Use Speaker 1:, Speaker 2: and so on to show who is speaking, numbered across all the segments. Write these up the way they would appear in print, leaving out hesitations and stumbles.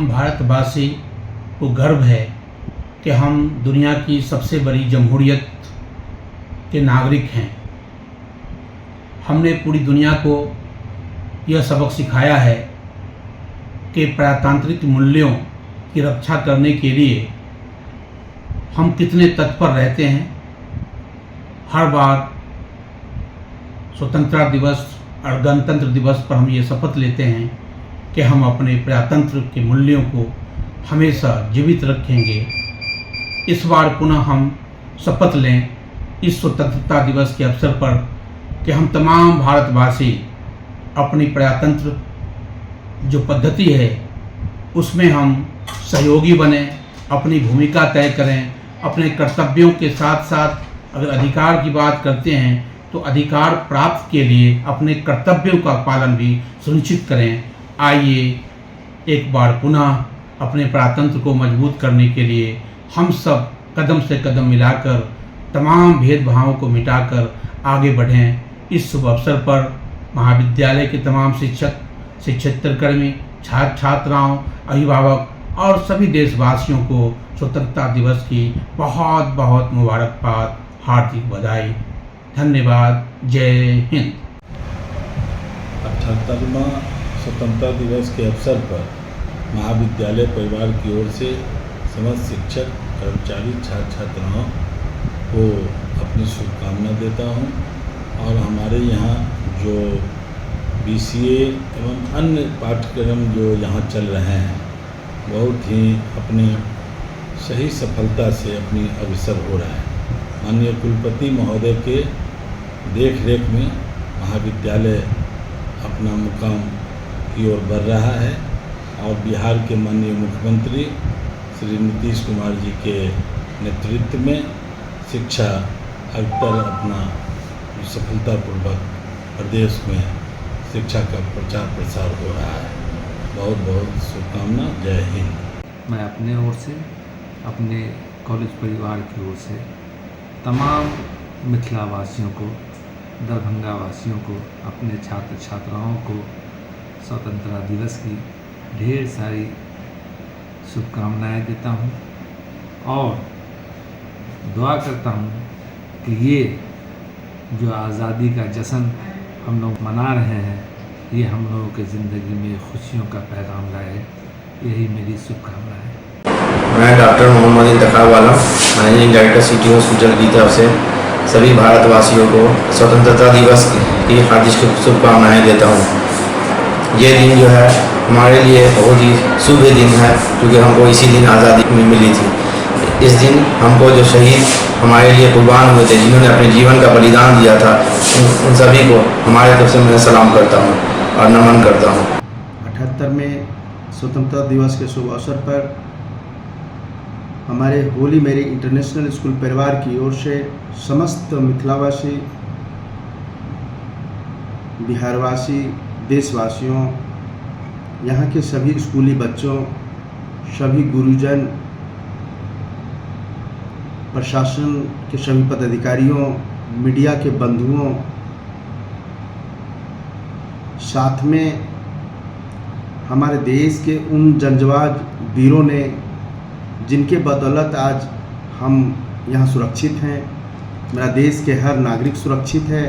Speaker 1: तमाम भारतवासी को गर्व है कि हम दुनिया की सबसे बड़ी जमहूरियत के नागरिक हैं। हमने पूरी दुनिया को यह सबक सिखाया है कि प्रजातांत्रिक मूल्यों की रक्षा करने के लिए हम कितने तत्पर रहते हैं। हर बार स्वतंत्रता दिवस और गणतंत्र दिवस पर हम ये शपथ लेते हैं कि हम अपने प्रजातंत्र के मूल्यों को हमेशा जीवित रखेंगे। इस बार पुनः हम शपथ लें इस स्वतंत्रता दिवस के अवसर पर कि हम तमाम भारतवासी अपनी प्रजातंत्र जो पद्धति है उसमें हम सहयोगी बने, अपनी भूमिका तय करें, अपने कर्तव्यों के साथ साथ अगर अधिकार की बात करते हैं तो अधिकार प्राप्त के लिए अपने कर्तव्यों का पालन भी सुनिश्चित करें। आइए एक बार पुनः अपने प्रजातंत्र को मजबूत करने के लिए हम सब कदम से कदम मिलाकर तमाम भेदभावों को मिटाकर आगे बढ़ें। इस शुभ अवसर पर महाविद्यालय के तमाम शिक्षक, शिक्षेत्रकर्मी, छात्र छात्राओं, अभिभावक और सभी देशवासियों को स्वतंत्रता दिवस की बहुत बहुत मुबारकबाद, हार्दिक बधाई। धन्यवाद। जय हिंद।
Speaker 2: 78वां स्वतंत्रता दिवस के अवसर पर महाविद्यालय परिवार की ओर से समस्त शिक्षक, कर्मचारी, छात्र छात्राओं को अपनी शुभकामना देता हूं। और हमारे यहाँ जो BCA एवं अन्य पाठ्यक्रम जो यहाँ चल रहे हैं बहुत ही अपने सही सफलता से अपनी अग्रसर हो रहा है। माननीय कुलपति महोदय के देख रेख में महाविद्यालय अपना मुकाम की ओर बढ़ रहा है और बिहार के माननीय मुख्यमंत्री श्री नीतीश कुमार जी के नेतृत्व में शिक्षा अग्रतर अपना सफलतापूर्वक प्रदेश में शिक्षा का प्रचार प्रसार हो रहा है। बहुत बहुत शुभकामना। जय हिंद।
Speaker 3: मैं अपने ओर से, अपने कॉलेज परिवार की ओर से तमाम मिथिला वासियों को, दरभंगा वासियों को, अपने छात्र छात्राओं को स्वतंत्रता दिवस की ढेर सारी शुभकामनाएं देता हूं और दुआ करता हूं कि ये जो आज़ादी का जश्न हम लोग मना रहे हैं ये हम लोगों के ज़िंदगी में खुशियों का पैगाम लाए। यही मेरी शुभकामना है।
Speaker 4: मैं डॉक्टर मोहम्मद इंतखाब आलम, मैनेजिंग डायरेक्टर सिटी हॉस्पिटल की तरफ से सभी भारतवासियों को स्वतंत्रता दिवस की हार्दिक शुभकामनाएं देता हूं। ये दिन जो है हमारे लिए बहुत ही शुभ दिन है क्योंकि हमको इसी दिन आज़ादी मिली थी। इस दिन हमको जो शहीद हमारे लिए कुर्बान हुए थे, जिन्होंने अपने जीवन का बलिदान दिया था, उन सभी को हमारे तरफ से मैं सलाम करता हूं और नमन करता हूं।
Speaker 5: 78वें स्वतंत्रता दिवस के शुभ अवसर पर हमारे होली मेरी इंटरनेशनल स्कूल परिवार की ओर से समस्त मिथिलावासी, बिहारवासी, देशवासियों, यहाँ के सभी स्कूली बच्चों, सभी गुरुजन, प्रशासन के सभी पदाधिकारियों, मीडिया के बंधुओं, साथ में हमारे देश के उन जंगबाज वीरों ने जिनके बदौलत आज हम यहाँ सुरक्षित हैं, मेरा देश के हर नागरिक सुरक्षित है।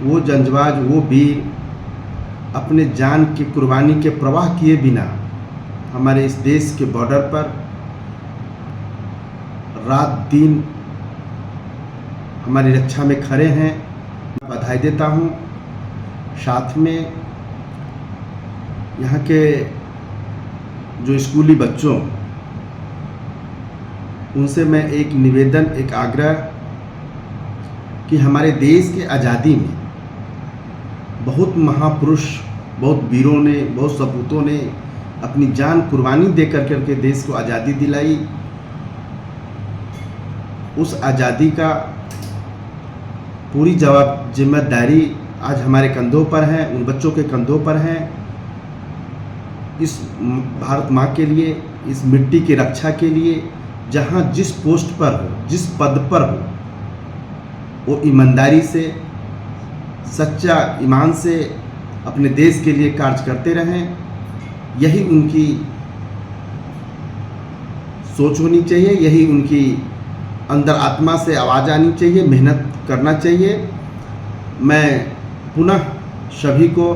Speaker 5: वो जंगबाज, वो वीर अपने जान की कुर्बानी के प्रवाह किए बिना हमारे इस देश के बॉर्डर पर रात दिन हमारी रक्षा में खड़े हैं। बधाई देता हूँ। साथ में यहाँ के जो स्कूली बच्चों, उनसे मैं एक निवेदन, एक आग्रह कि हमारे देश के आज़ादी में बहुत महापुरुष, बहुत वीरों ने, बहुत सपूतों ने अपनी जान कुर्बानी दे करके देश को आज़ादी दिलाई। उस आज़ादी का पूरी जिम्मेदारी आज हमारे कंधों पर है, उन बच्चों के कंधों पर है। इस भारत माँ के लिए, इस मिट्टी की रक्षा के लिए जहाँ जिस पोस्ट पर हो, जिस पद पर हो, वो ईमानदारी से, सच्चा ईमान से अपने देश के लिए कार्य करते रहें। यही उनकी सोच होनी चाहिए, यही उनकी अंदर आत्मा से आवाज़ आनी चाहिए, मेहनत करना चाहिए। मैं पुनः सभी को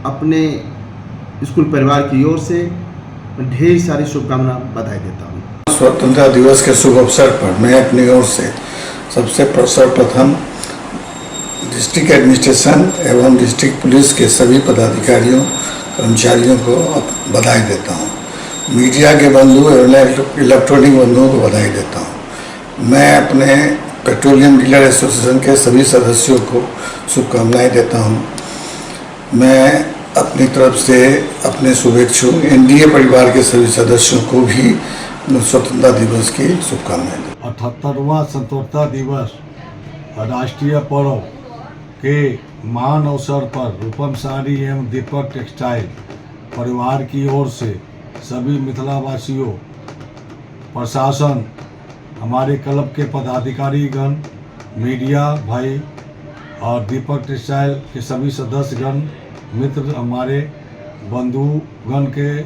Speaker 5: अपने स्कूल परिवार की ओर से ढेर सारी शुभकामना बधाई देता हूँ।
Speaker 6: स्वतंत्रता दिवस के शुभ अवसर पर मैं अपनी ओर से सबसे सर्वप्रथम डिस्ट्रिक्ट एडमिनिस्ट्रेशन एवं डिस्ट्रिक्ट पुलिस के सभी पदाधिकारियों कर्मचारियों को बधाई देता हूँ। मीडिया के बंधु एवं इलेक्ट्रॉनिक बंधुओं को बधाई देता हूँ। मैं अपने पेट्रोलियम डीलर एसोसिएशन के सभी सदस्यों को शुभकामनाएं देता हूँ। मैं अपनी तरफ से अपने शुभेच्छु एनडीए परिवार के सभी सदस्यों को भी स्वतंत्रता दिवस की शुभकामनाएं।
Speaker 7: 78वां स्वतंत्रता दिवस राष्ट्रीय पर्व के महान अवसर पर रूपम साड़ी एवं दीपक टेक्सटाइल परिवार की ओर से सभी मिथिलावासियों, प्रशासन, हमारे क्लब के पदाधिकारीगण, मीडिया भाई और दीपक टेक्सटाइल के सभी सदस्यगण, मित्र, हमारे बंधुगण के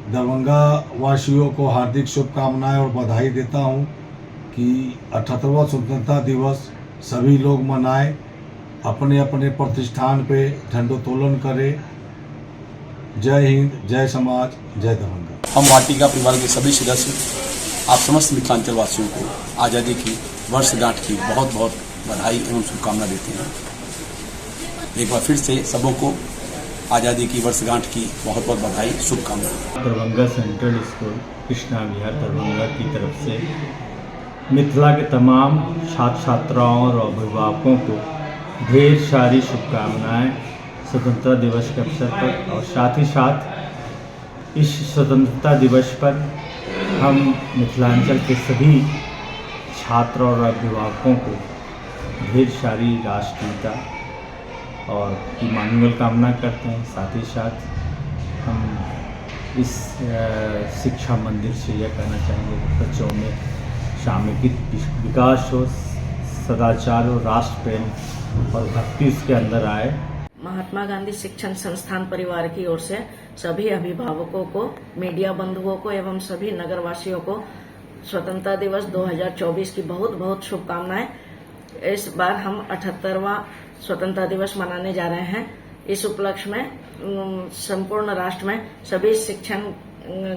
Speaker 7: दरभंगा वासियों को हार्दिक शुभकामनाएं और बधाई देता हूं कि 78वां स्वतंत्रता दिवस सभी लोग मनाएं, अपने अपने प्रतिष्ठान पे झंडोत्तोलन करें। जय हिंद, जय समाज, जय दरभंगा।
Speaker 8: हम वाटिका परिवार के सभी सदस्य आप समस्त मिथिलांचल वासियों को आज़ादी की वर्षगांठ की बहुत बहुत बधाई एवं शुभकामना देते हैं। एक बार फिर से सबों को आज़ादी की वर्षगांठ की बहुत बहुत बधाई, शुभकामना।
Speaker 9: दरभंगा सेंट्रल स्कूल कृष्णा विहार दरभंगा की तरफ से मिथिला के तमाम छात्र छात्राओं और अभिभावकों को ढेर सारी शुभकामनाएं स्वतंत्रता दिवस के अवसर पर। और साथ ही साथ इस स्वतंत्रता दिवस पर हम मिथिलांचल के सभी छात्र और अभिभावकों को ढेर सारी राष्ट्रगीता और की मंगल कामना करते हैं। साथ ही साथ हम इस शिक्षा मंदिर से यह कहना चाहेंगे कि बच्चों में सामूहिक विकास हो, सदाचार हो, राष्ट्र प्रेम और भक्ति उसके अंदर आए।
Speaker 10: महात्मा गांधी शिक्षण संस्थान परिवार की ओर से सभी अभिभावकों को, मीडिया बंधुओं को एवं सभी नगरवासियों को स्वतंत्रता दिवस 2024 की बहुत बहुत शुभकामनाएं। इस बार हम 78वां स्वतंत्रता दिवस मनाने जा रहे हैं। इस उपलक्ष्य में संपूर्ण राष्ट्र में सभी शिक्षण,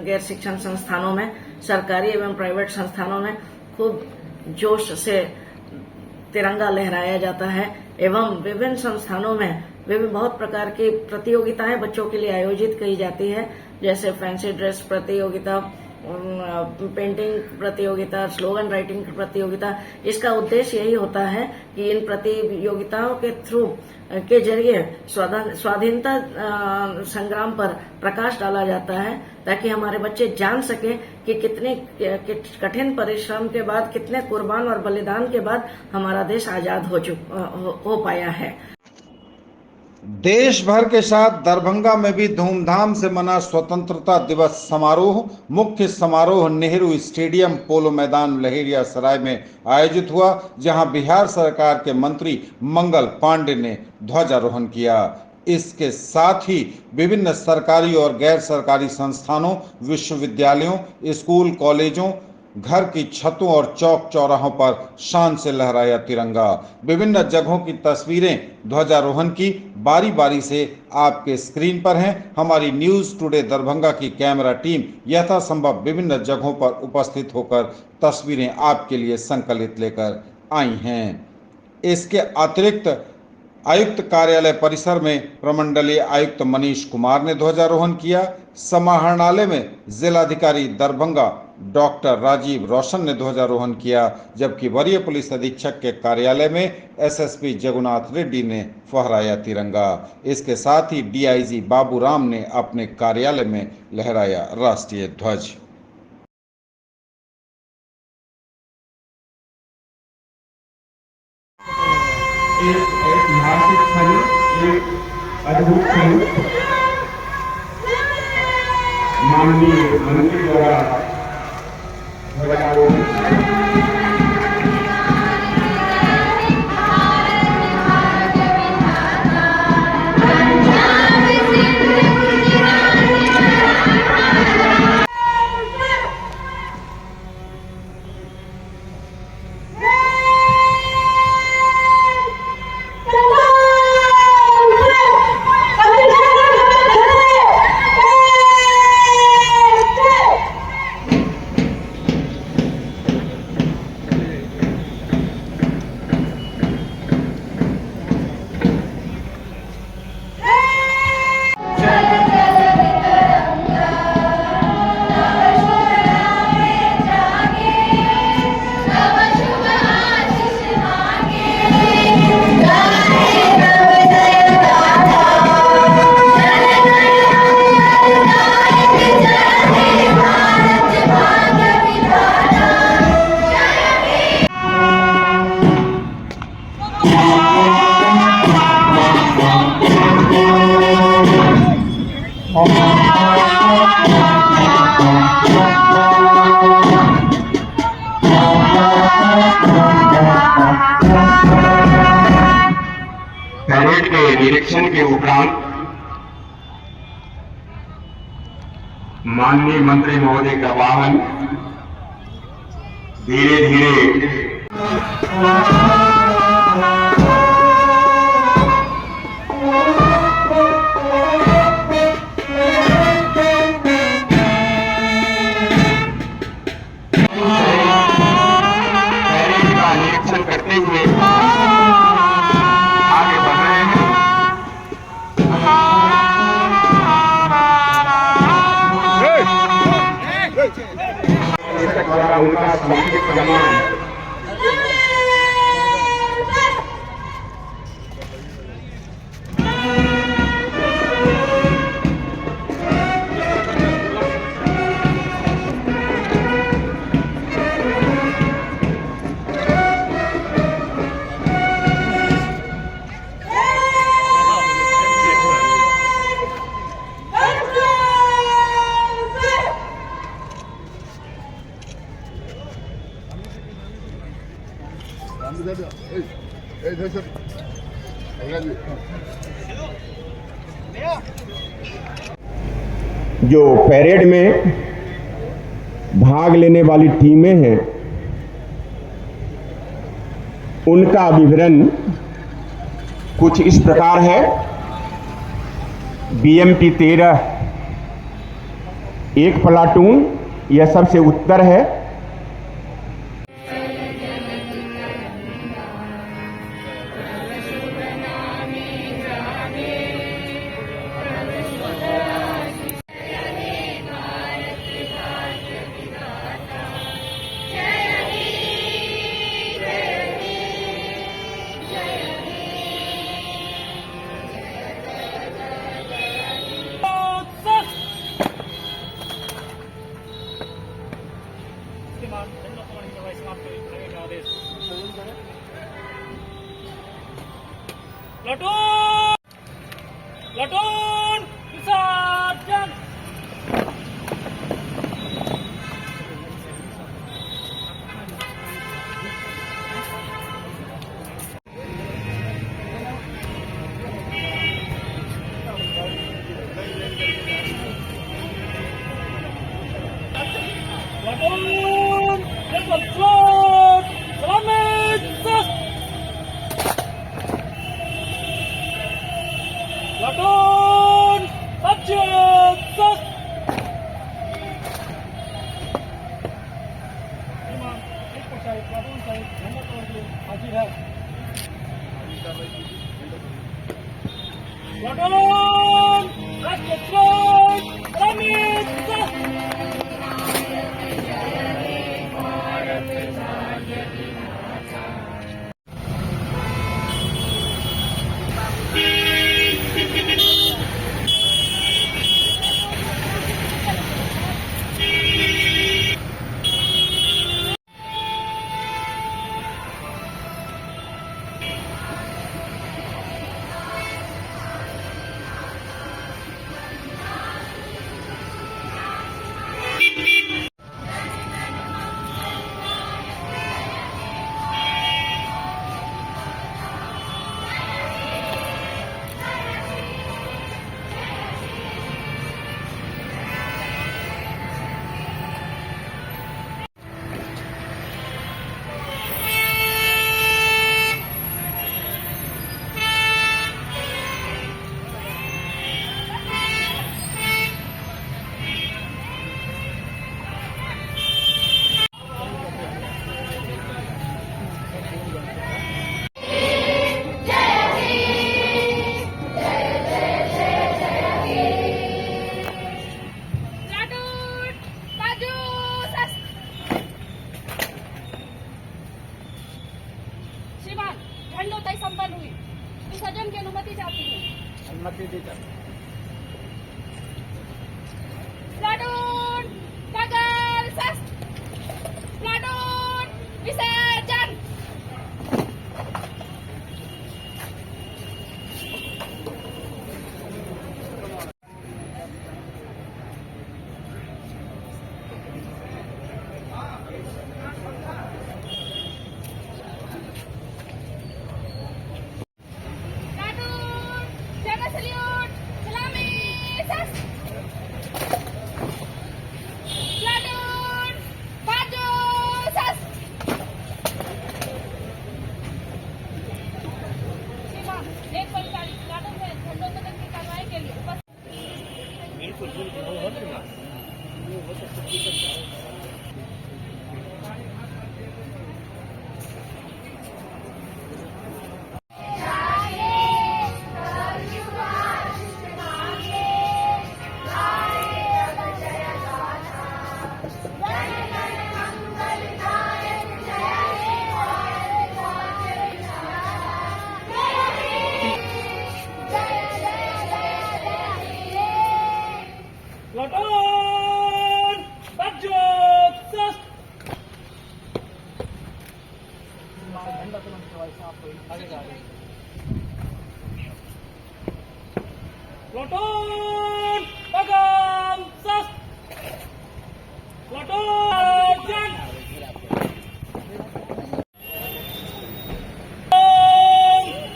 Speaker 10: गैर शिक्षण संस्थानों में, सरकारी एवं प्राइवेट संस्थानों में खूब जोश से तिरंगा लहराया जाता है एवं विभिन्न संस्थानों में विभिन्न बहुत प्रकार की प्रतियोगिताएं बच्चों के लिए आयोजित की जाती है, जैसे फैंसी ड्रेस प्रतियोगिता, पेंटिंग प्रतियोगिता, स्लोगन राइटिंग प्रतियोगिता। इसका उद्देश्य यही होता है कि इन प्रतियोगिताओं के थ्रू के जरिए स्वाधीनता संग्राम पर प्रकाश डाला जाता है, ताकि हमारे बच्चे जान सके कि कितने कठिन परिश्रम के बाद, कितने कुर्बान और बलिदान के बाद हमारा देश आजाद हो पाया है।
Speaker 11: देश भर के साथ दरभंगा में भी धूमधाम से मना स्वतंत्रता दिवस समारोह। मुख्य समारोह नेहरू स्टेडियम पोलो मैदान लहेरियासराय में आयोजित हुआ, जहां बिहार सरकार के मंत्री मंगल पांडे ने ध्वजारोहण किया। इसके साथ ही विभिन्न सरकारी और गैर सरकारी संस्थानों, विश्वविद्यालयों, स्कूल, कॉलेजों, घर की छतों और चौक चौराहों पर शान से लहराया तिरंगा। विभिन्न जगहों की तस्वीरें ध्वजारोहण की बारी बारी से आपके स्क्रीन पर हैं। हमारी न्यूज टुडे दरभंगा की कैमरा टीम यथासंभव विभिन्न जगहों पर उपस्थित होकर तस्वीरें आपके लिए संकलित लेकर आई हैं। इसके अतिरिक्त आयुक्त कार्यालय परिसर में प्रमंडलीय आयुक्त मनीष कुमार ने ध्वजारोहण किया। समाहरणालय में जिलाधिकारी दरभंगा डॉक्टर राजीव रोशन ने ध्वजारोहण किया, जबकि वरीय पुलिस अधीक्षक के कार्यालय में एसएसपी जगन्नाथ रेड्डी ने फहराया तिरंगा। इसके साथ ही डीआईजी बाबूराम ने अपने कार्यालय में लहराया राष्ट्रीय ध्वज।
Speaker 12: एक ऐतिहासिक क्षण, एक अद्भुत क्षण माननीय मंत्री द्वारा परेड के निरीक्षण के उपरांत माननीय मंत्री महोदय का वाहन धीरे धीरे करते हुए आगे बढ़ रहे हैं। द्वारा उनका स्वागत सम्मान जो परेड में भाग लेने वाली टीमें हैं उनका विवरण कुछ इस प्रकार है। BMP 13 एक प्लाटून, यह सबसे उत्तर है।
Speaker 13: प्लाटून विसर्जन। प्लाटून फ्लोट सलामी प्लाटून सज्जित प्लाटून हाजिर है। प्लाटून फ्लोट सलामी
Speaker 14: झंडोत्सव संपन्न हुई। विसर्जन की अनुमति चाहती हूँ।
Speaker 13: अनुमति दी जाती।
Speaker 14: प्लाटून पगल शस्त्र, प्लाटून विसर्जन।
Speaker 13: प्लाटून अगम सस प्लाटून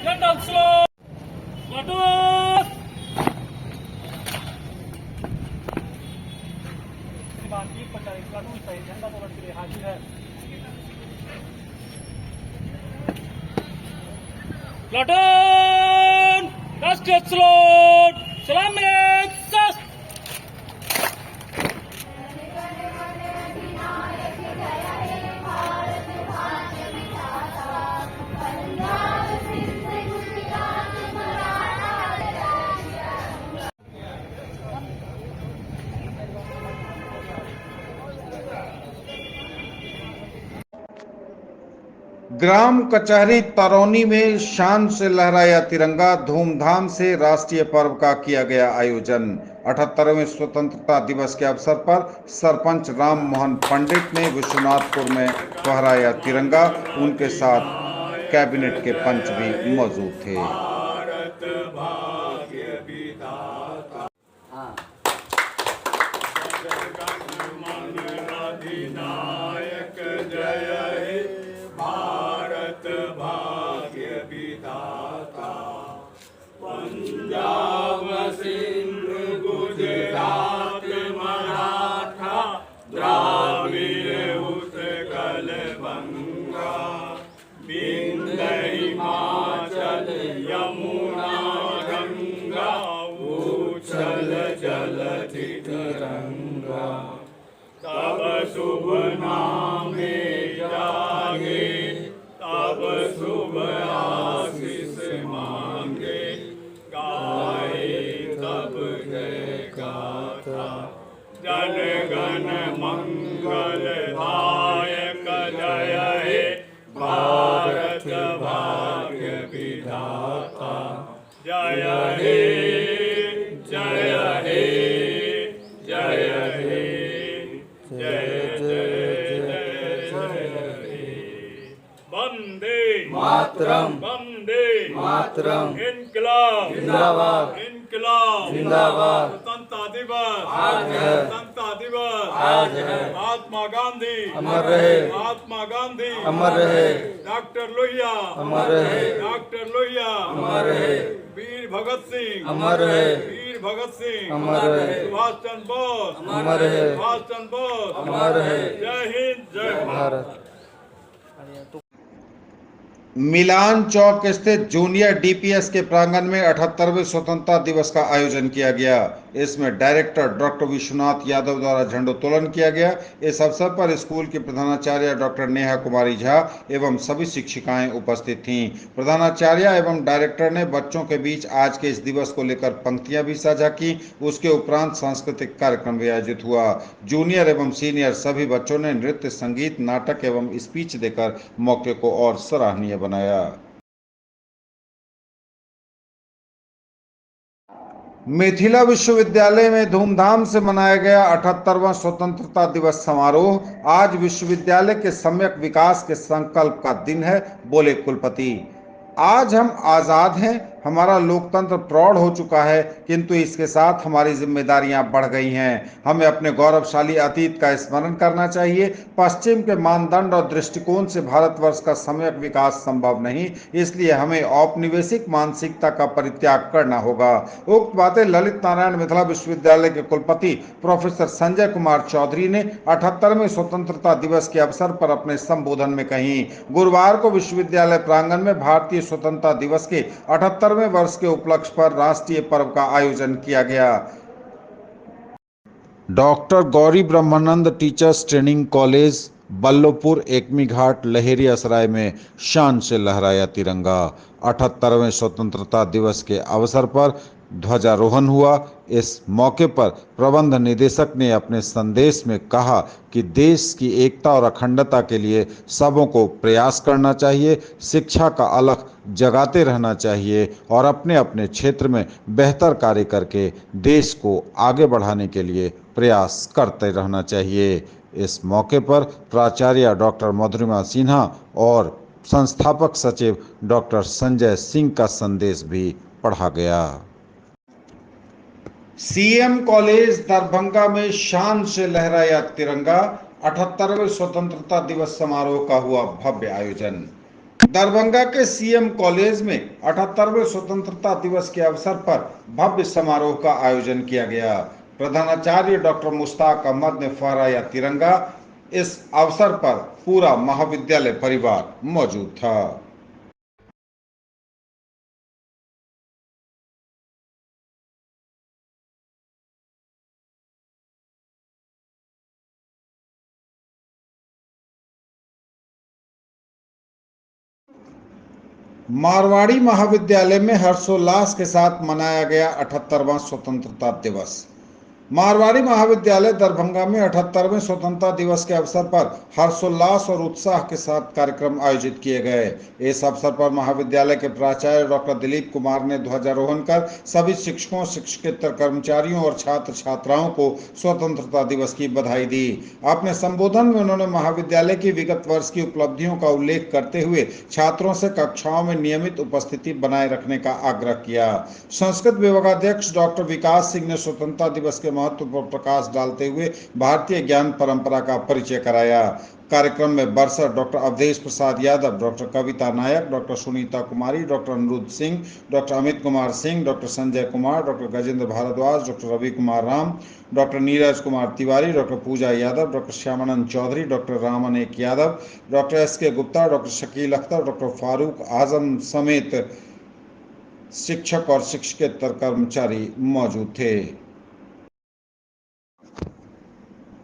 Speaker 13: जनरल स्लो प्लाटून बाकी 45 प्लाटून सहित झंडा तोलन के लिए हाजिर है। प्लाटून राष्ट्रीय सलोट सलाम सस
Speaker 11: ग्राम कचहरी तरौनी में शान से लहराया तिरंगा, धूमधाम से राष्ट्रीय पर्व का किया गया आयोजन। 78वें स्वतंत्रता दिवस के अवसर पर सरपंच राम मोहन पंडित ने विश्वनाथपुर में फहराया तिरंगा। उनके साथ कैबिनेट के पंच भी मौजूद थे।
Speaker 13: पंजाब सिंध गुजरात मराठा द्राविड़ उत्कल बंगा विंध्य हिमाचल यमुना गंगा उच्छल जलधि तरंगा तब शुभ नामे जागे तब शुभ आशीष मांगे तब जय गाथा जन गण मंगल दायक जय हे भारत भाग्य विधाता जय हे जय हे जय हे जय जय जय हे वंदे मातरम वंदे मातरम इनकलाब जिंदाबाद इनकलाब जिंदाबाद स्वतंत्रता दिवस आज है स्वतंत्रता दिवस आज है महात्मा गांधी अमर रहे महात्मा गांधी अमर रहे डॉक्टर लोहिया अमर रहे डॉक्टर लोहिया अमर रहे वीर भगत सिंह अमर रहे वीर भगत सिंह अमर रहे सुभाष चंद्र बोस अमर रहे सुभाष चंद्र बोस अमर रहे जय हिंद जय भारत।
Speaker 11: मिलान चौक स्थित जूनियर डीपीएस के प्रांगण में 78वें स्वतंत्रता दिवस का आयोजन किया गया। इसमें डायरेक्टर डॉक्टर विश्वनाथ यादव द्वारा झंडोत्तोलन किया गया। इस अवसर पर स्कूल की प्रधानाचार्य डॉक्टर नेहा कुमारी झा एवं सभी शिक्षिकाएं उपस्थित थीं। प्रधानाचार्य एवं डायरेक्टर ने बच्चों के बीच आज के इस दिवस को लेकर पंक्तियां भी साझा की। उसके उपरांत सांस्कृतिक कार्यक्रम भी आयोजित हुआ। जूनियर एवं सीनियर सभी बच्चों ने नृत्य, संगीत, नाटक एवं स्पीच देकर मौके को और सराहनीय बनाया। मिथिला विश्वविद्यालय में धूमधाम से मनाया गया 78वां स्वतंत्रता दिवस समारोह। आज विश्वविद्यालय के सम्यक विकास के संकल्प का दिन है, बोले कुलपति। आज हम आजाद हैं, हमारा लोकतंत्र प्रौढ़ हो चुका है, किंतु इसके साथ हमारी जिम्मेदारियां बढ़ गई हैं। हमें अपने गौरवशाली अतीत का स्मरण करना चाहिए। पश्चिम के मानदंड और दृष्टिकोण से भारतवर्ष का सम्यक विकास संभव नहीं, इसलिए हमें औपनिवेशिक मानसिकता का परित्याग करना होगा। उक्त बातें ललित नारायण मिथिला विश्वविद्यालय के कुलपति प्रोफेसर संजय कुमार चौधरी ने 78वें स्वतंत्रता दिवस के अवसर पर अपने संबोधन में कही। गुरुवार को विश्वविद्यालय प्रांगण में भारतीय स्वतंत्रता दिवस के 78वें वर्ष के उपलक्ष्य पर राष्ट्रीय पर्व का आयोजन किया गया। Doctor Gauri Brahmanand teachers training college Ballopur Ekmi Ghat Laheriasarai में शान से लहराया तिरंगा। 78वें स्वतंत्रता दिवस के अवसर पर ध्वजारोहण हुआ। इस मौके पर प्रबंध निदेशक ने अपने संदेश में कहा कि देश की एकता और अखंडता के लिए सबों को प्रयास करना चाहिए, शिक्षा का अलख जगाते रहना चाहिए और अपने अपने क्षेत्र में बेहतर कार्य करके देश को आगे बढ़ाने के लिए प्रयास करते रहना चाहिए। इस मौके पर प्राचार्य डॉक्टर मधुरिमा सिन्हा और संस्थापक सचिव डॉक्टर संजय सिंह का संदेश भी पढ़ा गया। सीएम कॉलेज दरभंगा में शान से लहराया तिरंगा। 78वें स्वतंत्रता दिवस समारोह का हुआ भव्य आयोजन। दरभंगा के सीएम कॉलेज में 78वें स्वतंत्रता दिवस के अवसर पर भव्य समारोह का आयोजन किया गया। प्रधानाचार्य डॉक्टर मुश्ताक अहमद ने फहराया तिरंगा। इस अवसर पर पूरा महाविद्यालय परिवार मौजूद था। मारवाड़ी महाविद्यालय में हर्षोल्लास के साथ मनाया गया 78वां स्वतंत्रता दिवस। मारवाड़ी महाविद्यालय दरभंगा में 78वें स्वतंत्रता दिवस के अवसर पर हर्षोल्लास और उत्साह के साथ कार्यक्रम आयोजित किए गए। इस अवसर पर महाविद्यालय के प्राचार्य डॉक्टर दिलीप कुमार ने ध्वजारोहण कर सभी शिक्षकों, शिक्षकेतर कर्मचारियों और छात्र छात्राओं को स्वतंत्रता दिवस की बधाई दी। अपने संबोधन में उन्होंने महाविद्यालय की विगत वर्ष की उपलब्धियों का उल्लेख करते हुए छात्रों से कक्षाओं में नियमित उपस्थिति बनाए रखने का आग्रह किया। संस्कृत विभागाध्यक्ष डॉक्टर विकास सिंह ने स्वतंत्रता दिवस के महत्व पर प्रकाश डालते हुए भारतीय ज्ञान परंपरा का परिचय कराया। कार्यक्रम में bursar doctor Avadhesh Prasad Yadav, doctor Kavita Nayak, doctor Sunita Kumari, doctor Aniruddh Singh, doctor Amit Kumar Singh, doctor Sanjay Kumar, doctor Gajendra Bhardwaj, doctor Ravi Kumar Ram, doctor Neeraj Kumar Tiwari, doctor Pooja Yadav, doctor Shyamanand Chaudhary, doctor Ramanek Yadav, doctor SK Gupta, doctor Shakeel Akhtar, doctor Farooq Azam समेत शिक्षक और शिक्षकेतर कर्मचारी मौजूद थे।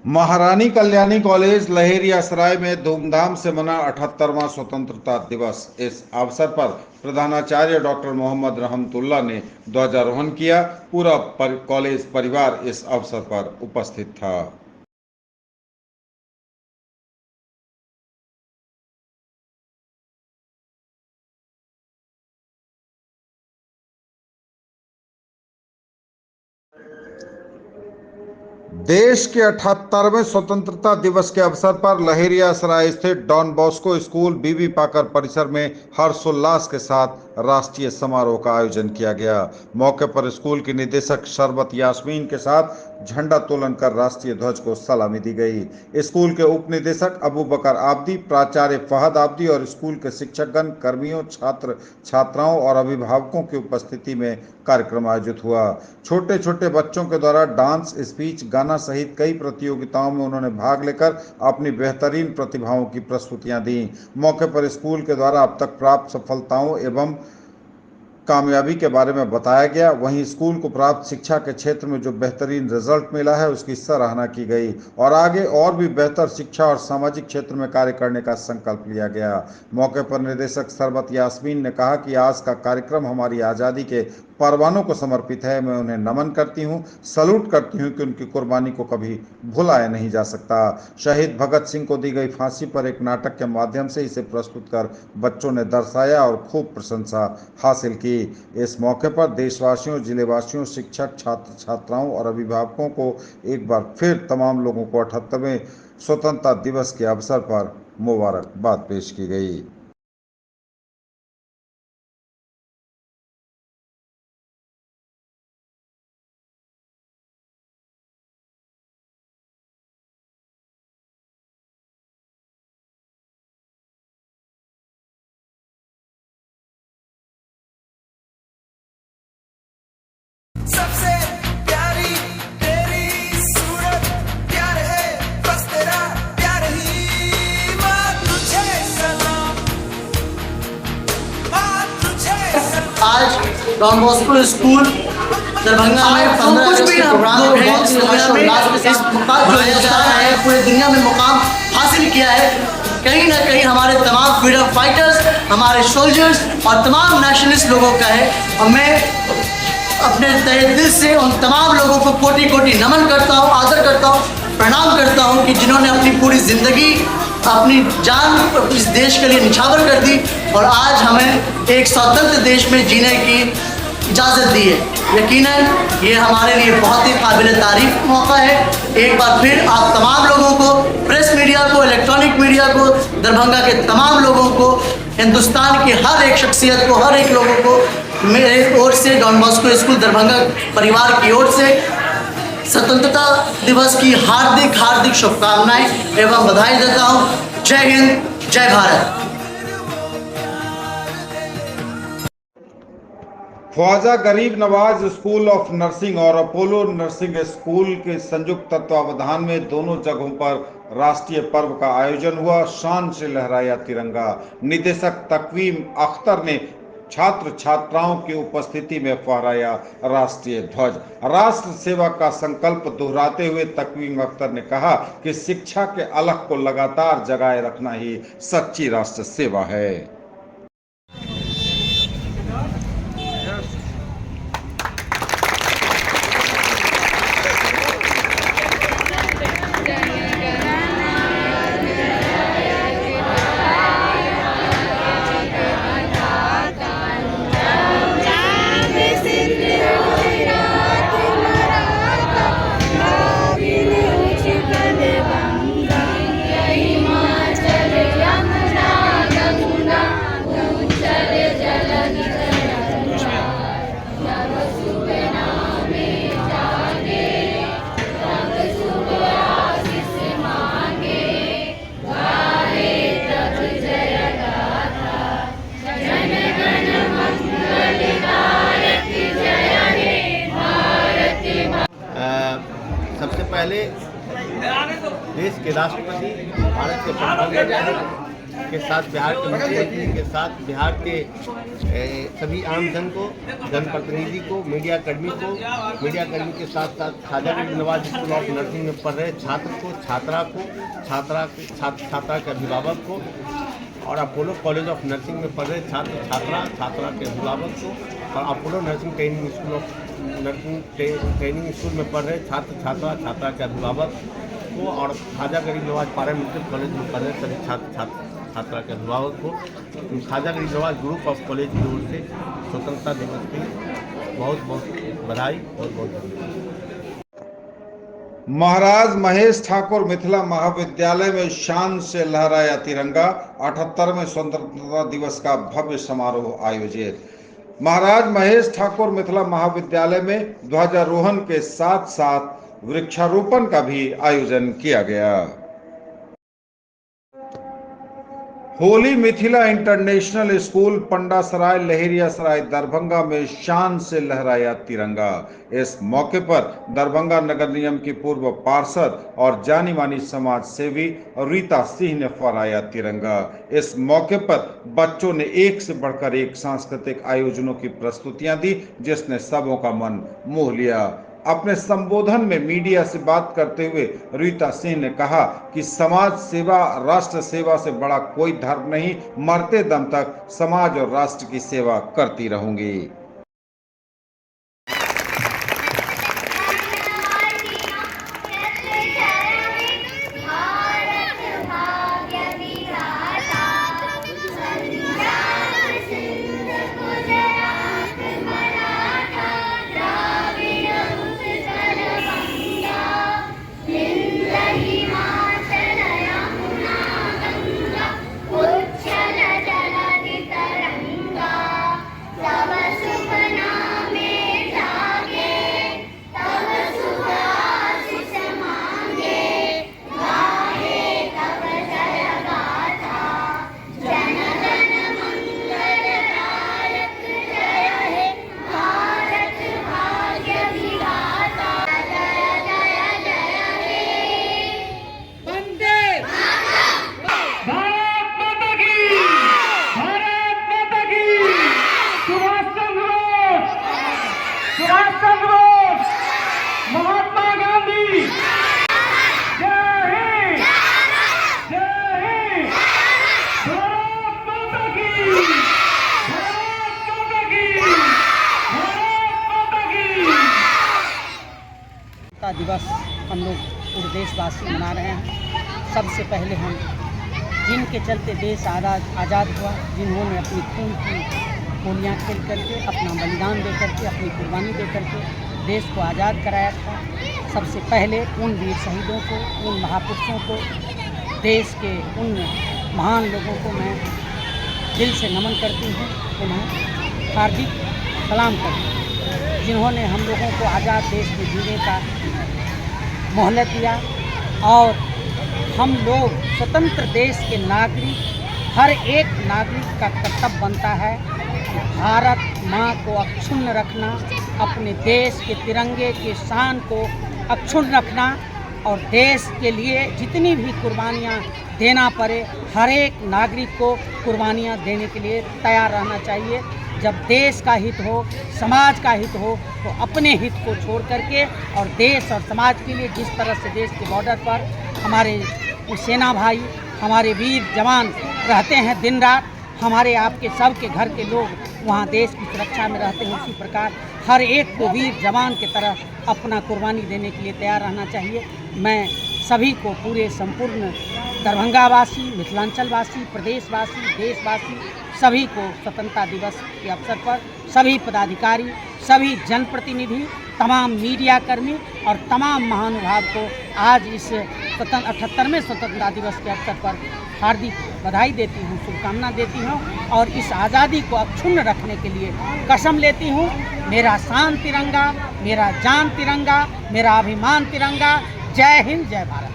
Speaker 11: महारानी कल्याणी कॉलेज लहेरियासराय में धूमधाम से मना 78वां स्वतंत्रता दिवस। इस अवसर पर प्रधानाचार्य डॉक्टर मोहम्मद रहमतुल्लाह ने ध्वजारोहण किया। पूरा कॉलेज परिवार इस अवसर पर उपस्थित था। देश के 78वें स्वतंत्रता दिवस के अवसर पर लहेरियासराय स्थित डॉन बॉस्को स्कूल बीबी पाकर परिसर में हर्षोल्लास के साथ राष्ट्रीय समारोह का आयोजन किया गया। मौके पर स्कूल की निदेशक शरबत यास्मीन के साथ झंडा तोलन कर राष्ट्रीय ध्वज को सलामी दी गई। स्कूल के उप निदेशक अबू बकर आब्दी, प्राचार्य फहद आब्दी और स्कूल के शिक्षकगण, कर्मियों, छात्र छात्राओं और अभिभावकों की उपस्थिति में कार्यक्रम आयोजित हुआ। छोटे छोटे बच्चों के द्वारा डांस, स्पीच, गाना सहित कई प्रतियोगिताओं में उन्होंने भाग लेकर अपनी बेहतरीन प्रतिभाओं की प्रस्तुतियां दी। मौके पर स्कूल के द्वारा अब तक प्राप्त सफलताओं एवं कामयाबी के बारे में बताया गया। वहीं स्कूल को प्राप्त शिक्षा के क्षेत्र में जो बेहतरीन रिजल्ट मिला है उसकी सराहना की गई और आगे और भी बेहतर शिक्षा और सामाजिक क्षेत्र में कार्य करने का संकल्प लिया गया। मौके पर निदेशक शरबत यास्मीन ने कहा कि आज का कार्यक्रम हमारी आज़ादी के परवानों को समर्पित है। मैं उन्हें नमन करती हूँ, सलूट करती हूँ कि उनकी कुर्बानी को कभी भुलाया नहीं जा सकता। शहीद भगत सिंह को दी गई फांसी पर एक नाटक के माध्यम से इसे प्रस्तुत कर बच्चों ने दर्शाया और खूब प्रशंसा हासिल की। इस मौके पर देशवासियों, जिलेवासियों, शिक्षक, छात्र छात्राओं और अभिभावकों को एक बार फिर तमाम लोगों को 78वें स्वतंत्रता दिवस के अवसर पर मुबारकबाद पेश की गई।
Speaker 15: सबसे प्यारी तेरी सूरत, प्यार है बस तेरा प्यार ही। माँ तुझे सलाम, माँ तुझे सलाम।
Speaker 16: आज डॉन बॉस्को स्कूल दरभंगा में 15 अगस्त के प्रोग्राम को बहुत ही हर्षोल्लास के साथ मनाया जा रहा है। पूरे दुनिया में मुकाम हासिल किया है। कहीं ना कहीं हमारे तमाम फ्रीडम फाइटर्स, हमारे सोल्जर्स और तमाम नेशनलिस्ट लोगों का है। और मैं अपने तहे दिल से उन तमाम लोगों को कोटि कोटि नमन करता हूँ, आदर करता हूँ, प्रणाम करता हूँ कि जिन्होंने अपनी पूरी ज़िंदगी, अपनी जान इस देश के लिए निछावर कर दी और आज हमें एक स्वतंत्र देश में जीने की इजाज़त दी है। यकीनन ये हमारे लिए बहुत ही काबिल तारीफ मौका है। एक बार फिर आप तमाम लोगों को, प्रेस मीडिया को, इलेक्ट्रॉनिक मीडिया को, दरभंगा के तमाम लोगों को, हिंदुस्तान की हर एक शख्सियत को, हर एक लोगों को मेरे ओर से डॉन बॉस्को स्कूल दरभंगा परिवार की ओर से स्वतंत्रता दिवस की हार्दिक हार्दिक शुभकामनाएं एवं बधाई देता हूं। जय हिंद, जय भारत।
Speaker 11: ख्वाजा गरीब नवाज स्कूल ऑफ नर्सिंग और अपोलो नर्सिंग स्कूल के संयुक्त तत्वावधान में दोनों जगहों पर राष्ट्रीय पर्व का आयोजन हुआ। शान से लहराया तिरंगा। निदेशक तकवीम अख्तर ने छात्र छात्राओं की उपस्थिति में फहराया राष्ट्रीय ध्वज। राष्ट्र सेवा का संकल्प दोहराते हुए तकवीम अख्तर ने कहा कि शिक्षा के अलख को लगातार जगाए रखना ही सच्ची राष्ट्र सेवा है।
Speaker 17: सबसे पहले देश के राष्ट्रपति, भारत के प्रधानमंत्री के साथ बिहार के मुख्यमंत्री के साथ बिहार के सभी आम जन को, जनप्रतिनिधि को, मीडिया कर्मी के साथ साथ ख्वाजा गरीब नवाज स्कूल ऑफ नर्सिंग में पढ़ रहे छात्र को, छात्रा के अभिभावक को और अपोलो कॉलेज ऑफ नर्सिंग में पढ़ रहे छात्रा के अभिभावक को और अपोलो नर्सिंग ट्रेनिंग स्कूल में पढ़ रहे छात्रा के अभिभावक को और ख्वाजा गरीब नवाज पैरामेडिकल कॉलेज में पढ़ रहे सभी छात्रा के अभिभावक को ख्वाजा गरीब नवाज ग्रुप ऑफ कॉलेज की ओर से स्वतंत्रता दिवस की बहुत बहुत बधाई और बहुत धन्यवाद।
Speaker 11: महाराज महेश ठाकुर मिथिला महाविद्यालय में शान से लहराया तिरंगा। 78वें स्वतंत्रता दिवस का भव्य समारोह आयोजित। महाराज महेश ठाकुर मिथिला महाविद्यालय में ध्वजारोहण के साथ साथ वृक्षारोपण का भी आयोजन किया गया। होली मिथिला इंटरनेशनल स्कूल पंडासराय लहेरियासराय दरभंगा में शान से लहराया तिरंगा। इस मौके पर दरभंगा नगर निगम की पूर्व पार्षद और जानी मानी समाज सेवी रीता सिंह ने फहराया तिरंगा। इस मौके पर बच्चों ने एक से बढ़कर एक सांस्कृतिक आयोजनों की प्रस्तुतियां दी, जिसने सबों का मन मोह लिया। अपने संबोधन में मीडिया से बात करते हुए रीता सिंह ने कहा कि समाज सेवा, राष्ट्र सेवा से बड़ा कोई धर्म नहीं। मरते दम तक समाज और राष्ट्र की सेवा करती रहूंगी।
Speaker 18: दिवस हम लोग पूरे देशवासी मना रहे हैं। सबसे पहले हम जिनके चलते देश आज़ाद हुआ, जिन्होंने अपनी खून की गोलियाँ खेल करके, अपना बलिदान दे करके, अपनी कुर्बानी दे करके देश को आज़ाद कराया था, सबसे पहले उन वीर शहीदों को, उन महापुरुषों को, देश के उन महान लोगों को मैं दिल से नमन करती हूँ। उन्हें हार्दिक सलाम करते हैं, जिन्होंने हम लोगों को आज़ाद देश में जीने का मोहलत दिया और हम लोग स्वतंत्र देश के नागरिक, हर एक नागरिक का कर्तव्य बनता है कि भारत माँ को अक्षुण्ण रखना, अपने देश के तिरंगे के शान को अक्षुण्ण रखना और देश के लिए जितनी भी कुर्बानियाँ देना पड़े हर एक नागरिक को कुर्बानियाँ देने के लिए तैयार रहना चाहिए। जब देश का हित हो, समाज का हित हो तो अपने हित को छोड़ करके और देश और समाज के लिए जिस तरह से देश के बॉर्डर पर हमारे सेना भाई, हमारे वीर जवान रहते हैं दिन रात, हमारे आपके सबके घर के लोग वहाँ देश की सुरक्षा में रहते हैं, उसी प्रकार हर एक को वीर जवान की तरह अपना कुर्बानी देने के लिए तैयार रहना चाहिए। मैं सभी को पूरे संपूर्ण दरभंगा वासी, मिथिलांचल वासी, प्रदेशवासी, देशवासी सभी को स्वतंत्रता दिवस के अवसर पर सभी पदाधिकारी, सभी जनप्रतिनिधि, तमाम मीडिया कर्मी और तमाम महानुभाव को आज इस 78वें स्वतंत्रता दिवस के अवसर पर हार्दिक बधाई देती हूँ, शुभकामना देती हूँ और इस आज़ादी को अक्षुण्ण रखने के लिए कसम लेती हूँ। मेरा शान तिरंगा, मेरा जान तिरंगा, मेरा अभिमान तिरंगा। जय हिंद, जय भारत।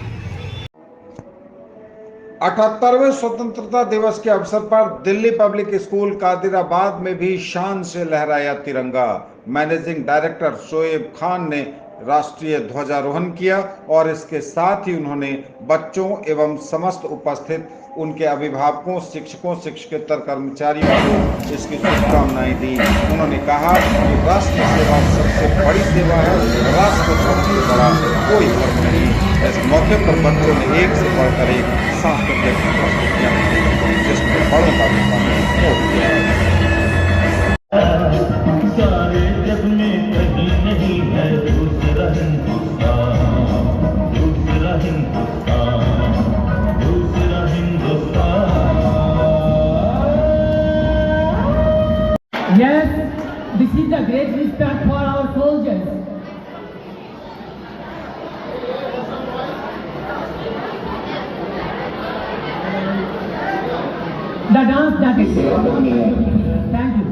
Speaker 11: 78वें स्वतंत्रता दिवस के अवसर पर दिल्ली पब्लिक स्कूल कादिराबाद में भी शान से लहराया तिरंगा। मैनेजिंग डायरेक्टर शोएब खान ने राष्ट्रीय ध्वजारोहण किया और इसके साथ ही उन्होंने बच्चों एवं समस्त उपस्थित उनके अभिभावकों, शिक्षकों, शिक्षकेतर कर्मचारियों को इसकी शुभकामनाएं दी। उन्होंने कहा कि राष्ट्र सेवा सबसे बड़ी सेवा है, राष्ट्र सबसे बड़ा कोई धर्म नहीं। इस मौके पर बच्चों ने एक से बढ़कर एक सांस्कृतिक प्रस्तुतियां दी, जिसमें बड़ों का भी शामिल हो गया।
Speaker 15: सारे जग में कहीं नहीं है दूसरा हिंदुस्तान, दूसरा हिंदुस्तान, दूसरा Hindustan.
Speaker 19: Yes, this is a great respect for our soldiers. The dance that is. Thank you.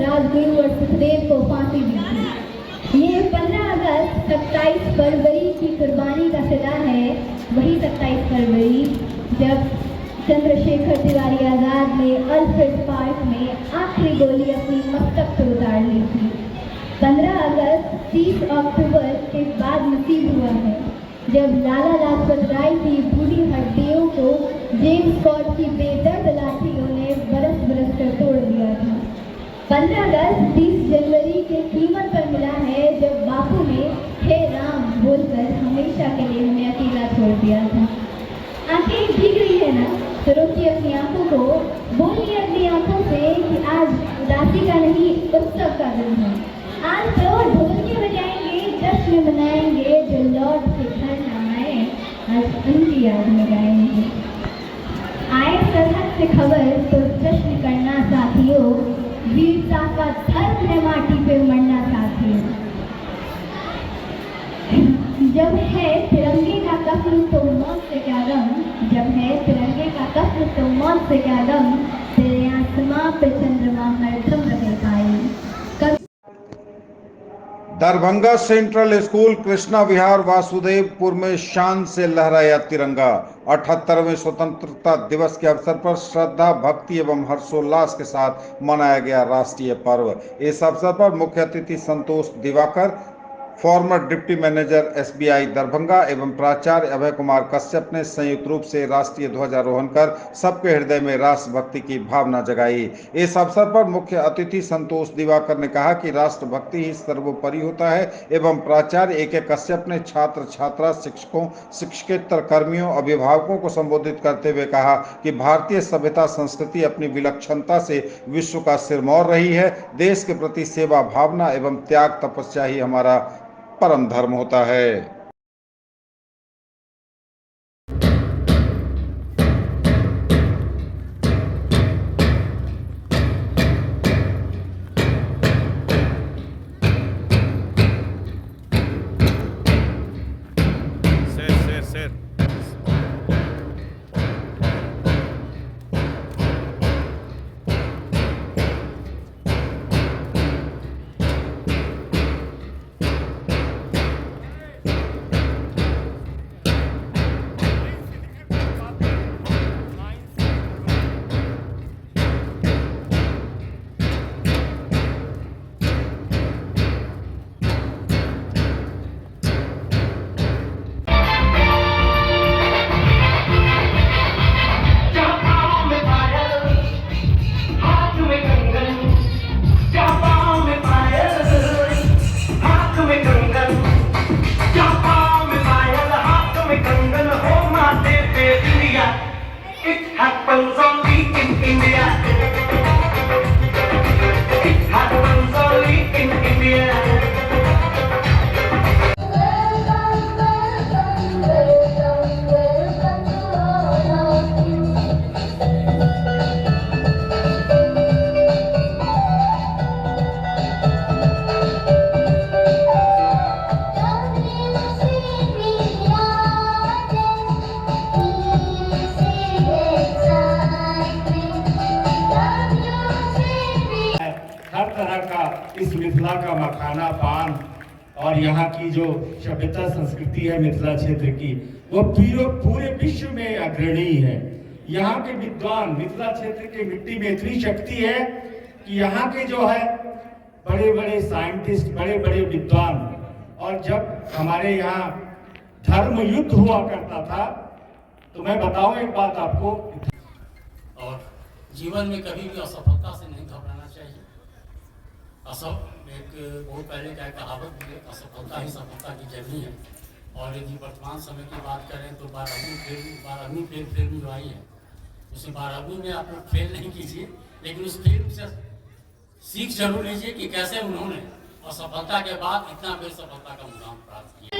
Speaker 20: Rajguru और सुखदेव को फांसी दी थी। ये 15 अगस्त 27 फरवरी की कुर्बानी का सिला है। वही 27 फरवरी जब चंद्रशेखर तिवारी आज़ाद ने अल्फ्रेड पार्क में आखिरी गोली अपनी मस्तक पर उतार ली थी। 15 अगस्त 30 अक्टूबर के बाद नसीब हुआ है जब लाला लाजपत राय की बूढ़ी हड्डियों को जेम्स स्कॉट की बेदर्द लाठियों ने बरस बरस कर तोड़ दिया था। 15 अगस्त 30 जनवरी के कीमत पर मिला है जब बापू ने हे राम बोलकर हमेशा के लिए हमें अकेला छोड़ दिया था। आंखें भीग रही है ना, तो रोकिए अपनी आंखों को, बोलिए अपनी आंखों से कि आज उदासी का नहीं उत्सव का दिन है। आज तो ढोल के बजाएंगे, जश्न मनाएंगे, जो लौट के घर न आए आज उनकी याद में गाएंगे। आए सरहद से खबर तो जश्न करना साथियों, वीरता का धर्म है माटी पे मरना साथियों। जब है तिरंगे का कफ्न तो मौत से क्या गम, जब है तिरंगे का कफ्न तो मौत से क्या गम, तेरे आसमां पे चंद्रमा हरदम रहे भाई।
Speaker 11: दरभंगा सेंट्रल स्कूल कृष्णा विहार वासुदेवपुर में शान से लहराया तिरंगा। 78वें स्वतंत्रता दिवस के अवसर पर श्रद्धा, भक्ति एवं हर्षोल्लास के साथ मनाया गया राष्ट्रीय पर्व। इस अवसर पर मुख्य अतिथि Santosh Diwakar, former deputy manager SBI Darbhanga एवं प्राचार्य अभय कुमार कश्यप ने संयुक्त रूप से राष्ट्रीय ध्वजारोहण कर सबके हृदय में राष्ट्रभक्ति की भावना जगाई। इस अवसर पर मुख्य अतिथि संतोष दिवाकर ने कहा कि राष्ट्रभक्ति ही सर्वोपरि होता है एवं प्राचार्य AK कश्यप ने छात्र छात्रा, शिक्षकों, शिक्षकेतर कर्मियों, अभिभावकों को संबोधित करते हुए कहा कि भारतीय सभ्यता संस्कृति अपनी विलक्षणता से विश्व का सिरमौर रही है। देश के प्रति सेवा भावना एवं त्याग तपस्या ही हमारा परम धर्म होता है।
Speaker 21: इस मिथिला का मखाना पान और यहाँ की जो सभ्यता संस्कृति है मिथिला क्षेत्र की, वो पूरे विश्व में अग्रणी है। यहाँ के विद्वान, मिथिला क्षेत्र की मिट्टी में इतनी शक्ति है कि यहाँ के जो है बड़े बड़े साइंटिस्ट, बड़े बड़े विद्वान, और जब हमारे यहाँ धर्म युद्ध हुआ करता था, तो मैं बताऊं एक बात आपको,
Speaker 22: और जीवन में कभी भी असफलता से नहीं घबराना चाहिए। एक बहुत पहले का कहावत भी है, असफलता ही सफलता की जर्नी है। और यदि वर्तमान समय की बात करें तो 12वीं फेल जो आई है, उसे 12वीं में आप लोग फेल नहीं कीजिए, लेकिन उस फेल से सीख जरूर लीजिए कि कैसे उन्होंने असफलता के बाद इतना बड़ी सफलता का मुकाम प्राप्त किया।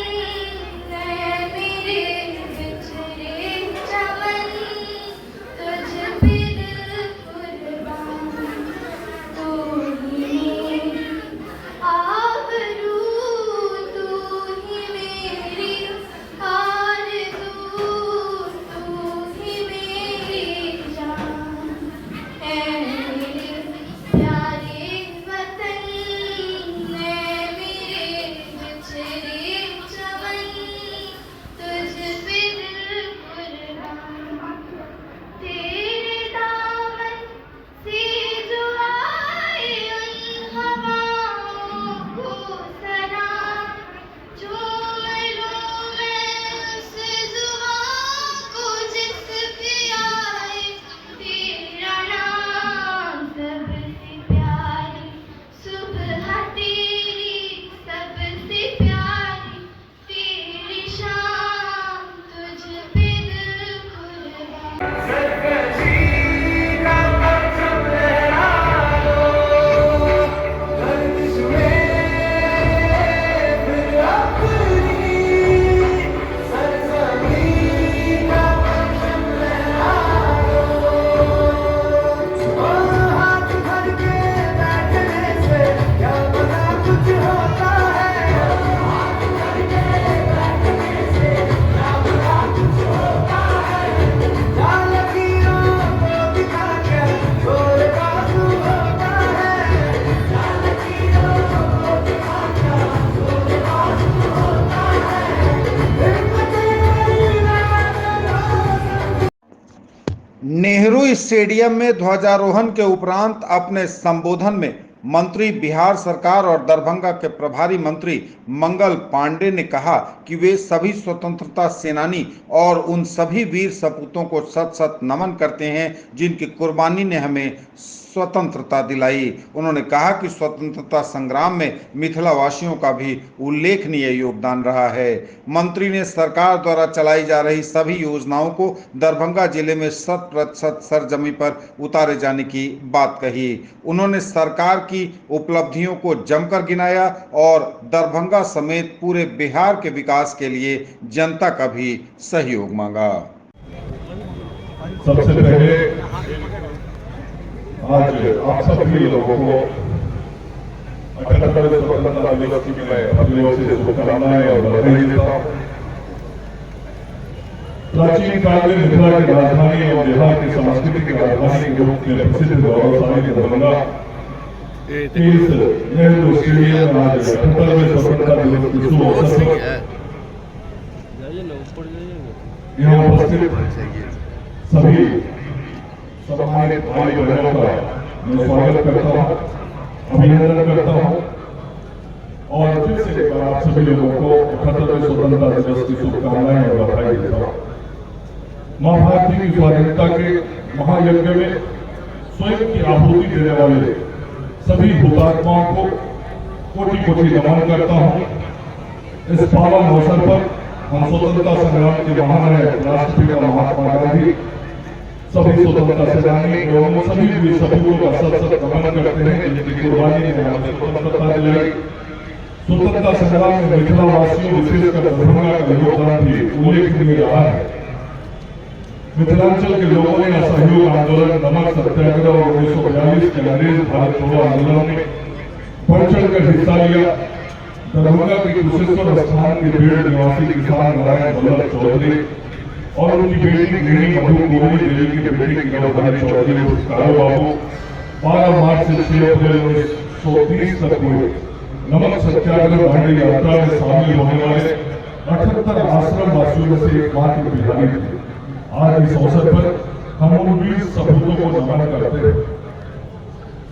Speaker 11: नेहरू स्टेडियम में ध्वजारोहण के उपरांत अपने संबोधन में मंत्री बिहार सरकार और दरभंगा के प्रभारी मंत्री मंगल पांडे ने कहा कि वे सभी स्वतंत्रता सेनानी और उन सभी वीर सपूतों को सत सत नमन करते हैं जिनकी कुर्बानी ने हमें स्वतंत्रता दिलाई। उन्होंने कहा कि स्वतंत्रता संग्राम में मिथिला वासियों का भी उल्लेखनीय योगदान रहा है। मंत्री ने सरकार द्वारा चलाई जा रही सभी योजनाओं को दरभंगा जिले में 100% सरजमी पर उतारे जाने की बात कही। उन्होंने सरकार की उपलब्धियों को जमकर गिनाया और दरभंगा समेत पूरे बिहार के विकास के लिए जनता का भी सहयोग मांगा।
Speaker 23: सबसे पहले आज आप सभी लोगों को 78वें स्वतंत्रता दिवस की मैं अपनी ओर से शुभकामनाएं और बधाई देता हूँ। प्राचीन काल में मिथिला की राजधानी और बिहार की सांस्कृतिक राजधानी के रूप में प्रसिद्ध गौरवशाली दरभंगा इस नेहरू स्टेडियम में आज 78वें स्वतंत्रता दिवस के शुभ अवसर पर यहाँ उपस्थित सभी सम्मानित भाई बहनों का मैं स्वागत करता हूँ, अभिनंदन करता हूँ और फिर से एक बार आप सभी लोगों को 78वें स्वतंत्रता दिवस की शुभकामनाएं और बधाई देता हूँ। मां भारती की स्वाधीनता के महायज्ञ में स्वयं की आहुति देने वाले सभी हुतात्माओं को कोटि कोटि नमन करता हूँ। इस पावन अवसर पर हम स्वतंत्रता संग्राम के महानायक राष्ट्रपिता महात्मा गांधी, सभी स्वतंत्रता सेनानी एवं सभी वीर सपूतों का सत सत नमन करते हैं जिनकी कुर्बानी ने हमें स्वतंत्रता दिलाई। स्वतंत्रता संग्राम में मिथिला वासियों विशेषकर दरभंगा का योगदान भी उल्लेखनीय रहा है। मिथिलांचल के लोगों ने असहयोग आंदोलन, नमक सत्याग्रह और 1942 के अंग्रेज भारत छोड़ो आंदोलन में बढ़ चढ़कर हिस्सा लिया। दरभंगा के कुशेश्वर स्थान के पेड़ निवासी किसान नारायण वल्लभ चौधरी और उनकी बेटी गृहिणी मधु गोविंद देवी के बेटे गिरवधारी चौधरी कारो बाबू 12 मार्च से 6 अप्रैल 130 तक हुए नमक सत्याग्रह दांडी यात्रा में शामिल होने वाले 78 आश्रम वासियों में से एकमात्र बिहारी थे। आज इस अवसर पर हम उन वीर सपूतों को नमन करते हैं।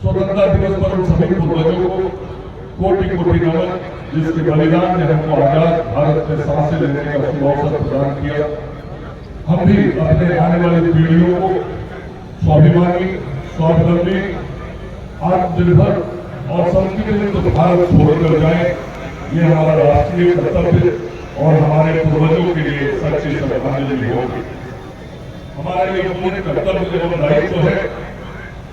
Speaker 23: स्वतंत्रता दिवस पर उन सभी पूर्वजों को कोटि कोटि नमन, जिसके बलिदान ने हमको आजाद भारत में सांसें लेने का अवसर प्रदान किया। हम भी अपने आने वाली पीढ़ियों को स्वाभिमानी, स्वावलंबी, आत्मनिर्भर और संस्कृति भारत छोड़कर जाए, ये हमारा राष्ट्रीय कर्तव्य और हमारे पूर्वजों के लिए सच्ची श्रद्धांजलि होगी। हमारे लिए पूर्ण कर्तव्य एवं दायित्व है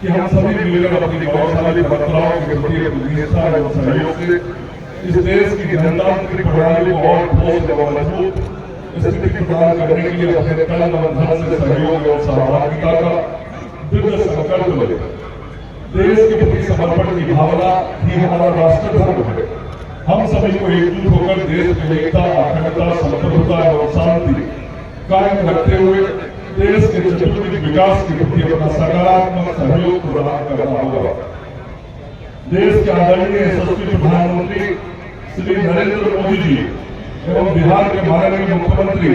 Speaker 23: कि हम सभी मिलकर अपनी गौरवशाली परंपराओं के प्रति निष्ठा एवं सहयोग से इस देश की गणतांत्रिक प्रणाली को और ठोस एवं मजबूत स्थिति प्रदान करने के लिए अपने तन मन धन से सहयोग एवं सहभागिता का दृढ़ संकल्प लें। देश के प्रति समर्पण की भावना ही हमारा राष्ट्र धर्म है। हम सभी को एकजुट होकर देश में एकता, अखंडता, संप्रभुता एवं शांति कायम रखते हुए देश के चतुर्मुखी विकास के प्रति अपना सकारात्मक सहयोग प्रदान करना होगा। देश के आदरणीय यशस्वी प्रधानमंत्री श्री नरेंद्र मोदी जी एवं बिहार के माननीय मुख्यमंत्री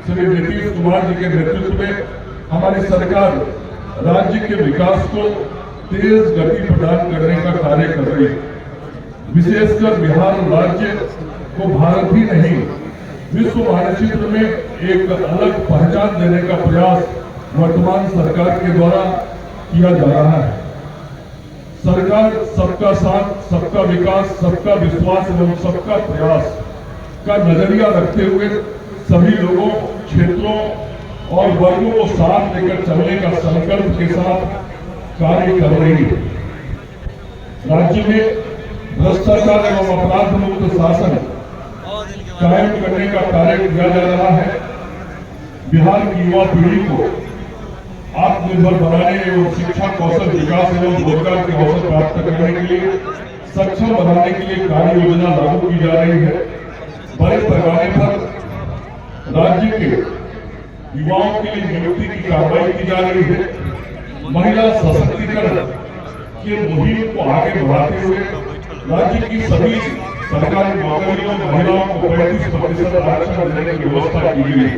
Speaker 23: श्री नीतीश कुमार जी के नेतृत्व में हमारी सरकार राज्य के विकास को तेज गति प्रदान करने का कार्य कर रही है। विशेषकर बिहार राज्य को भारत ही नहीं, विश्व मानचित्र में एक अलग पहचान देने का प्रयास वर्तमान सरकार के द्वारा किया जा रहा है। सरकार सबका साथ, सबका विकास, सबका विश्वास एवं सबका प्रयास का नजरिया रखते हुए सभी लोगों, क्षेत्रों और वर्गों को साथ लेकर चलने का संकल्प के साथ कार्य कर रही है। राज्य में भ्रष्टाचार एवं अपराध मुक्त शासन कायम करने का कार्य किया जा रहा है। बिहार की युवा पीढ़ी को आत्मनिर्भर बनाने एवं शिक्षा, कौशल विकास एवं रोजगार के अवसर प्राप्त करने के लिए सक्षम बनाने के लिए कार्य योजना लागू की जा रही है। बड़े पैमाने पर राज्य के युवाओं के लिए नियुक्ति की कार्रवाई की जा रही है। महिला सशक्तिकरण की मुहिम को आगे बढ़ाते हुए राज्य की सभी सरकारी नौकरियों में महिलाओं को 35% आरक्षण देने की व्यवस्था की गई है।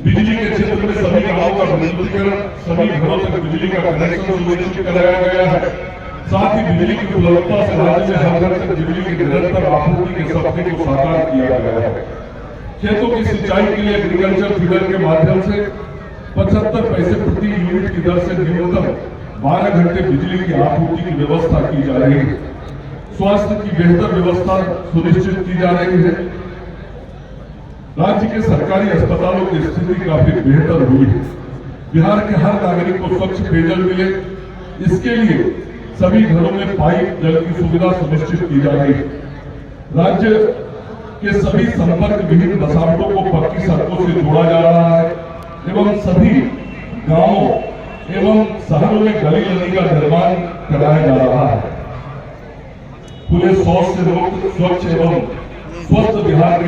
Speaker 23: बिजली के क्षेत्र में सभी गांवों का विद्युतीकरण, सभी घरों तक बिजली का कनेक्शन सुनिश्चित कराया गया है। साथ ही बिजली की उपलब्धता से राज्य में हर घर तक बिजली की निरंतर आपूर्ति के सपने को साकार किया गया है। खेतों की सिंचाई के लिए एग्रीकल्चर फीडर के माध्यम से 75 पैसे प्रति यूनिट की दर से न्यूनतम 12 घंटे बिजली की आपूर्ति की व्यवस्था की जा रही है। स्वास्थ्य की बेहतर व्यवस्था सुनिश्चित की जा रही है। राज्य के सरकारी अस्पतालों की स्थिति काफी बेहतर हुई है। बिहार के हर नागरिक को स्वच्छ पेयजल मिले, इसके लिए सभी घरों में पाइप जल की सुविधा सुनिश्चित की जा रही है। राज्य के सभी संपर्क विहीन बसावटों को पक्की सड़कों से जोड़ा जा रहा है एवं सभी गांवों एवं शहरों में गली नदी का निर्माण कराया जा रहा है। खुले शौच से मुक्त, स्वच्छ एवं स्वस्थ बिहार के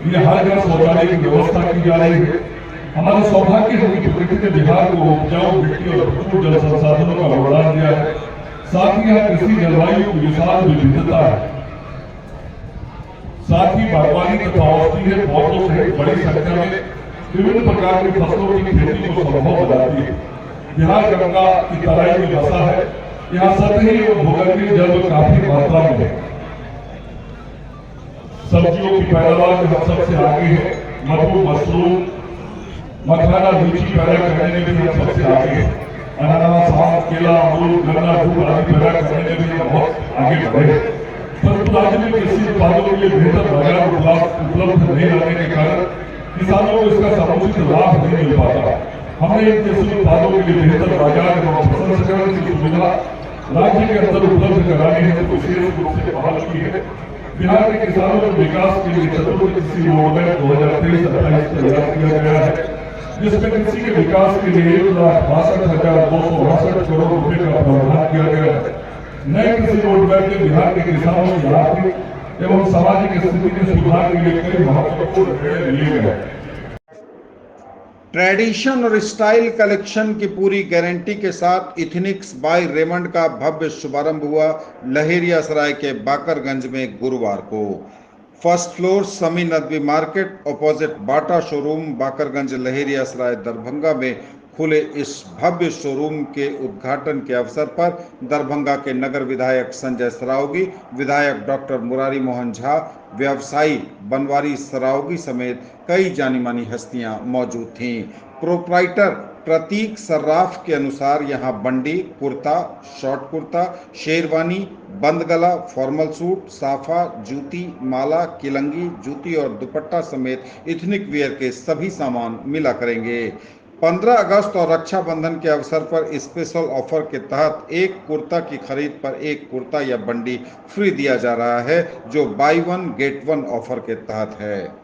Speaker 23: लिए हर घर शौचालय की व्यवस्था की जा रही है। हमारा सौभाग्य है कि प्रकृति ने बिहार को उपजाऊ मिट्टी और भरपूर जल संसाधनों का वरदान दिया है। साथ ही यहाँ कृषि जलवायु की विशाल विविधता है। साथ ही बागवानी तथा औषधीय पौधों सहित बड़ी संख्या में विभिन्न प्रकार की फसलों की खेती को संभव बनाती है। बिहार गंगा की तराई में बसा है। यहाँ सतही एवं भूगर्भीय जल काफी मात्रा में है। सब्जियों की पैदावार में हम सबसे आगे है। मधु, मशरूम, मखाना, लीची पैदा करने में भी हम सबसे आगे है। अनानास, आम, केला, अमरूद, गन्ना, दूध आदि पैदा करने में भी हम बहुत आगे बढ़े। परंतु राज्य में कृषि उत्पादों के लिए बेहतर बाजार उपलब्ध नहीं रहने के कारण किसानों को इसका समुचित लाभ नहीं मिल पाता। हमने इन कृषि उत्पादों के लिए बेहतर बाजार एवं प्रसंस्करण की सुविधा राज्य के अंदर उपलब्ध कराने हेतु विशेष रूप से पहल की है। बिहार के किसानों के विकास के लिए चतुर्थ कृषि रोडमैप 2023-28 तैयार किया गया है, जिसमें कृषि के विकास के लिए 1,62,268 करोड़ रुपए का प्रावधान किया गया है। नए कृषि रोडमैप में बिहार के किसानों की आर्थिक एवं सामाजिक स्थिति में सुधार के लिए कई महत्वपूर्ण निर्णय लिए गए।
Speaker 11: ट्रेडिशन और स्टाइल कलेक्शन की पूरी गारंटी के साथ इथनिक्स बाय रेमंड का भव्य शुभारंभ हुआ लहेरियासराय के बाकरगंज में गुरुवार को। फर्स्ट फ्लोर समी Nadvi market opposite Bata showroom Bakarganj Laheriasarai Darbhanga में खुले इस भव्य शोरूम के उद्घाटन के अवसर पर दरभंगा के नगर विधायक संजय सरावगी, विधायक डॉक्टर मुरारी मोहन झा, व्यवसायी बनवारी सरावगी समेत कई जानी मानी हस्तियां मौजूद थीं। प्रोप्राइटर प्रतीक सर्राफ के अनुसार यहां बंडी, कुर्ता, शॉर्ट कुर्ता, शेरवानी, बंद गला, फॉर्मल सूट, साफा, जूती, माला, किलंगी, जूती और दुपट्टा समेत इथनिक वियर के सभी सामान मिला करेंगे। 15 अगस्त और रक्षाबंधन के अवसर पर स्पेशल ऑफर के तहत एक कुर्ता की खरीद पर एक कुर्ता या बंडी फ्री दिया जा रहा है, जो by one get one offer के तहत है।